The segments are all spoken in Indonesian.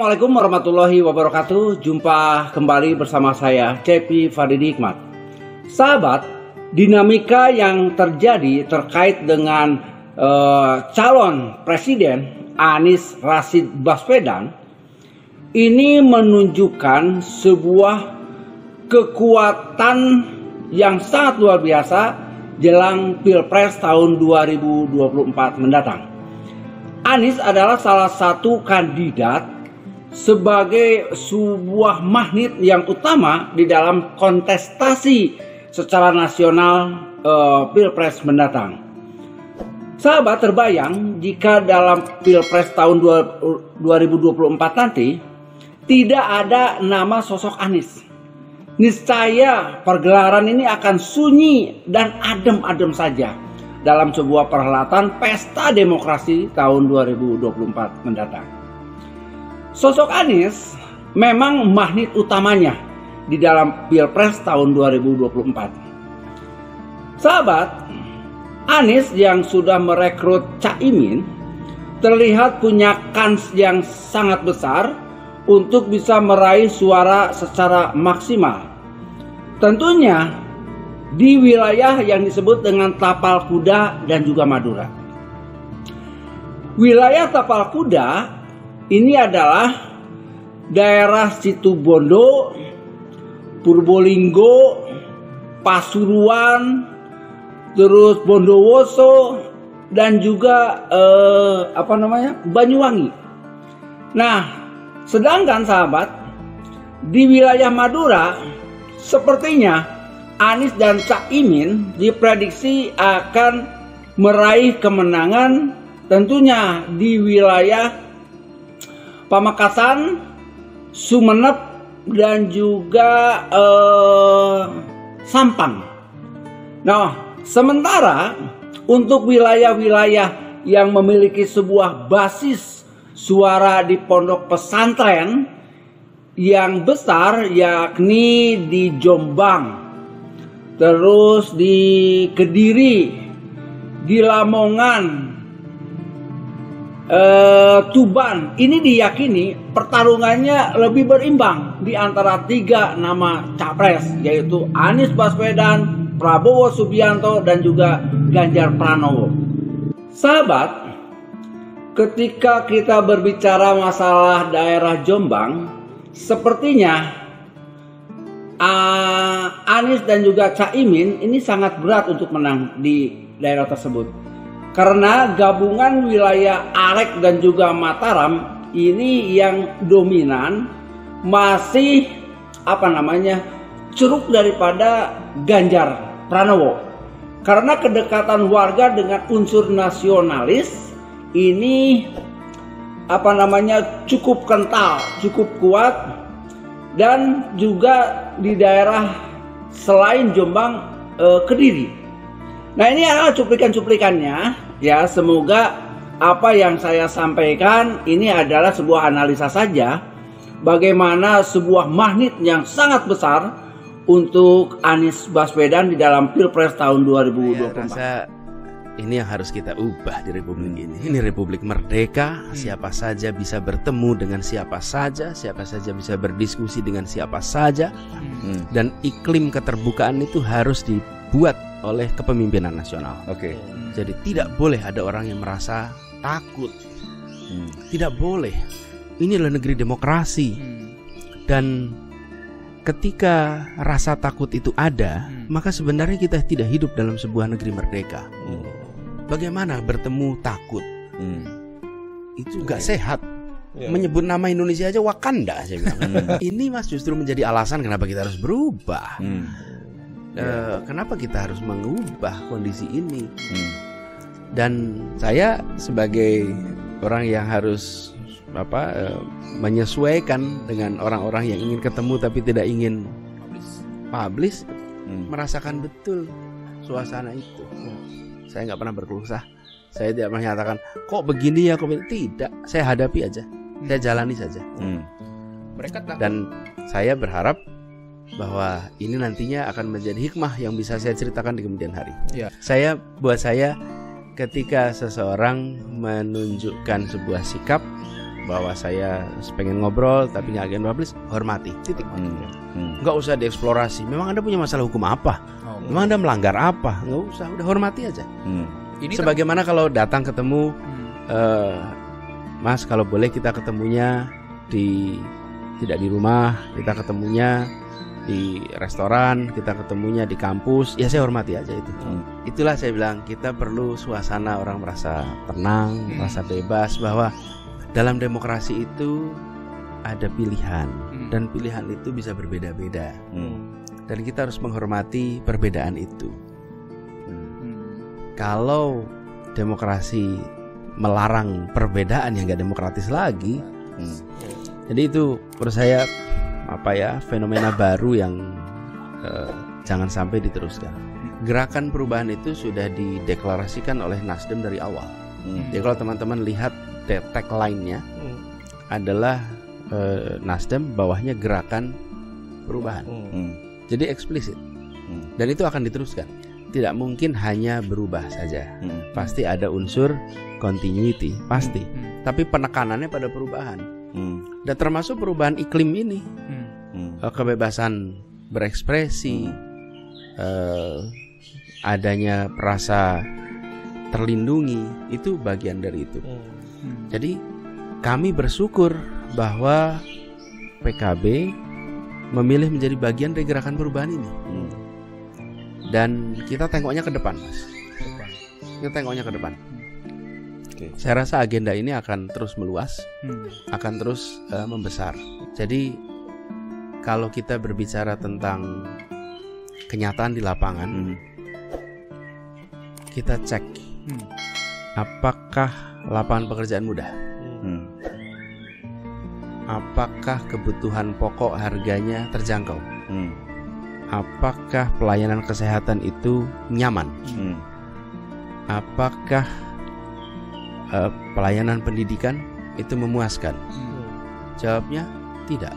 Assalamualaikum warahmatullahi wabarakatuh. Jumpa kembali bersama saya Cepi Fadidi Hikmat. Sahabat, dinamika yang terjadi terkait dengan calon presiden Anies Rashid Baswedan ini menunjukkan sebuah kekuatan yang sangat luar biasa jelang Pilpres tahun 2024 mendatang. Anies adalah salah satu kandidat sebagai sebuah magnet yang utama di dalam kontestasi secara nasional Pilpres mendatang. Sahabat, terbayang jika dalam Pilpres tahun 2024 nanti tidak ada nama sosok Anies. Niscaya pergelaran ini akan sunyi dan adem-adem saja dalam sebuah perhelatan pesta demokrasi tahun 2024 mendatang. Sosok Anies memang magnet utamanya di dalam Pilpres tahun 2024. Sahabat, Anies yang sudah merekrut Caimin terlihat punya kans yang sangat besar untuk bisa meraih suara secara maksimal. Tentunya di wilayah yang disebut dengan Tapal Kuda dan juga Madura. Wilayah Tapal Kuda ini adalah daerah Situbondo, Purbolinggo, Pasuruan, terus Bondowoso dan juga Banyuwangi. Nah, sedangkan sahabat, di wilayah Madura sepertinya Anies dan Caimin diprediksi akan meraih kemenangan tentunya di wilayah Pamekasan, Sumeneb dan juga Sampang. Nah, sementara untuk wilayah-wilayah yang memiliki sebuah basis suara di pondok pesantren yang besar, yakni di Jombang, terus di Kediri, di Lamongan, Tuban, ini diyakini pertarungannya lebih berimbang di antara tiga nama capres, yaitu Anies Baswedan, Prabowo Subianto, dan juga Ganjar Pranowo. Sahabat, ketika kita berbicara masalah daerah Jombang, sepertinya Anies dan juga Caimin ini sangat berat untuk menang di daerah tersebut. Karena gabungan wilayah Arek dan juga Mataram ini yang dominan masih ceruk daripada Ganjar Pranowo. Karena kedekatan warga dengan unsur nasionalis ini cukup kental, cukup kuat. Dan juga di daerah selain Jombang, Kediri. Nah, ini adalah cuplikan-cuplikannya ya. Semoga apa yang saya sampaikan ini adalah sebuah analisa saja bagaimana sebuah magnet yang sangat besar untuk Anies Baswedan di dalam Pilpres tahun 2024. Saya rasa ini yang harus kita ubah di Republik ini. Ini Republik Merdeka, siapa saja bisa bertemu dengan siapa saja bisa berdiskusi dengan siapa saja. Dan iklim keterbukaan itu harus dibuat oleh kepemimpinan nasional. Oke. Jadi tidak boleh ada orang yang merasa takut. Tidak boleh. Ini adalah negeri demokrasi. Dan ketika rasa takut itu ada, maka sebenarnya kita tidak hidup dalam sebuah negeri merdeka. Bagaimana bertemu takut? Itu gak sehat. Menyebut nama Indonesia aja Wakanda, saya bilang. Ini mas justru menjadi alasan kenapa kita harus berubah. Kenapa kita harus mengubah kondisi ini? Dan saya sebagai orang yang harus menyesuaikan dengan orang-orang yang ingin ketemu tapi tidak ingin publish, merasakan betul suasana itu. Saya nggak pernah berkeluh kesah. Saya tidak pernah menyatakan kok begini ya, tidak. Saya hadapi aja, saya jalani saja. Dan saya berharap bahwa ini nantinya akan menjadi hikmah yang bisa saya ceritakan di kemudian hari. Buat saya ketika seseorang menunjukkan sebuah sikap bahwa saya pengen ngobrol tapi nggak agen publis, hormati, titik. Nggak usah dieksplorasi. Memang Anda punya masalah hukum apa? Memang Anda melanggar apa? Nggak usah, udah hormati aja. Ini sebagaimana kalau datang ketemu, Mas kalau boleh kita ketemunya tidak di rumah, kita ketemunya di restoran, kita ketemunya di kampus, ya saya hormati aja itu. Itulah saya bilang, kita perlu suasana orang merasa tenang, merasa bebas, bahwa dalam demokrasi itu ada pilihan, dan pilihan itu bisa berbeda-beda, dan kita harus menghormati perbedaan itu. Kalau demokrasi melarang perbedaan, yang gak demokratis lagi. Jadi itu menurut saya fenomena baru yang jangan sampai diteruskan. Gerakan perubahan itu sudah dideklarasikan oleh Nasdem dari awal. Jadi kalau teman-teman lihat tagline-nya adalah Nasdem, bawahnya gerakan perubahan. Jadi eksplisit. Dan itu akan diteruskan. Tidak mungkin hanya berubah saja. Pasti ada unsur continuity, pasti. Tapi penekanannya pada perubahan. Dan termasuk perubahan iklim ini, kebebasan berekspresi, adanya rasa terlindungi, itu bagian dari itu. Jadi kami bersyukur bahwa PKB memilih menjadi bagian dari gerakan perubahan ini. Dan kita tengoknya ke depan, Mas. Kita tengoknya ke depan. Saya rasa agenda ini akan terus meluas, akan terus membesar. Jadi kalau kita berbicara tentang kenyataan di lapangan, kita cek apakah lapangan pekerjaan mudah, apakah kebutuhan pokok harganya terjangkau, apakah pelayanan kesehatan itu nyaman, apakah pelayanan pendidikan itu memuaskan. Jawabnya tidak.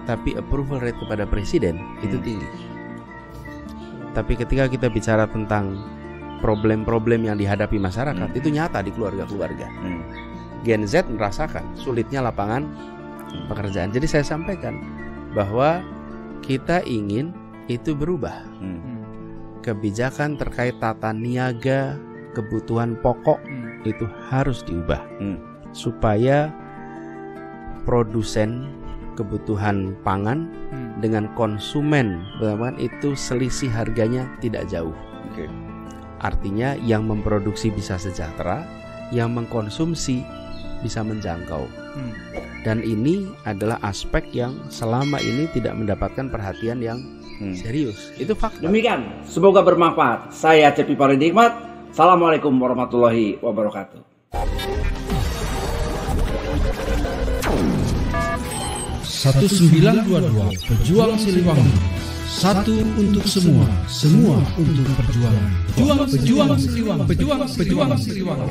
Tapi approval rate kepada presiden itu tinggi. Tapi ketika kita bicara tentang problem-problem yang dihadapi masyarakat, itu nyata di keluarga-keluarga. Gen Z merasakan sulitnya lapangan pekerjaan. Jadi saya sampaikan bahwa kita ingin itu berubah. Kebijakan terkait tata niaga, kebutuhan pokok itu harus diubah, supaya produsen kebutuhan pangan dengan konsumen itu selisih harganya tidak jauh. Artinya yang memproduksi bisa sejahtera, yang mengkonsumsi bisa menjangkau. Dan ini adalah aspek yang selama ini tidak mendapatkan perhatian yang serius. Itu fakta. Demikian, semoga bermanfaat. Saya Cepi Paradigmat. Assalamualaikum warahmatullahi wabarakatuh. 1922 Pejuang Siliwangi. Satu untuk semua, semua untuk perjuangan. Pejuang Siliwangi. Pejuang Siliwangi.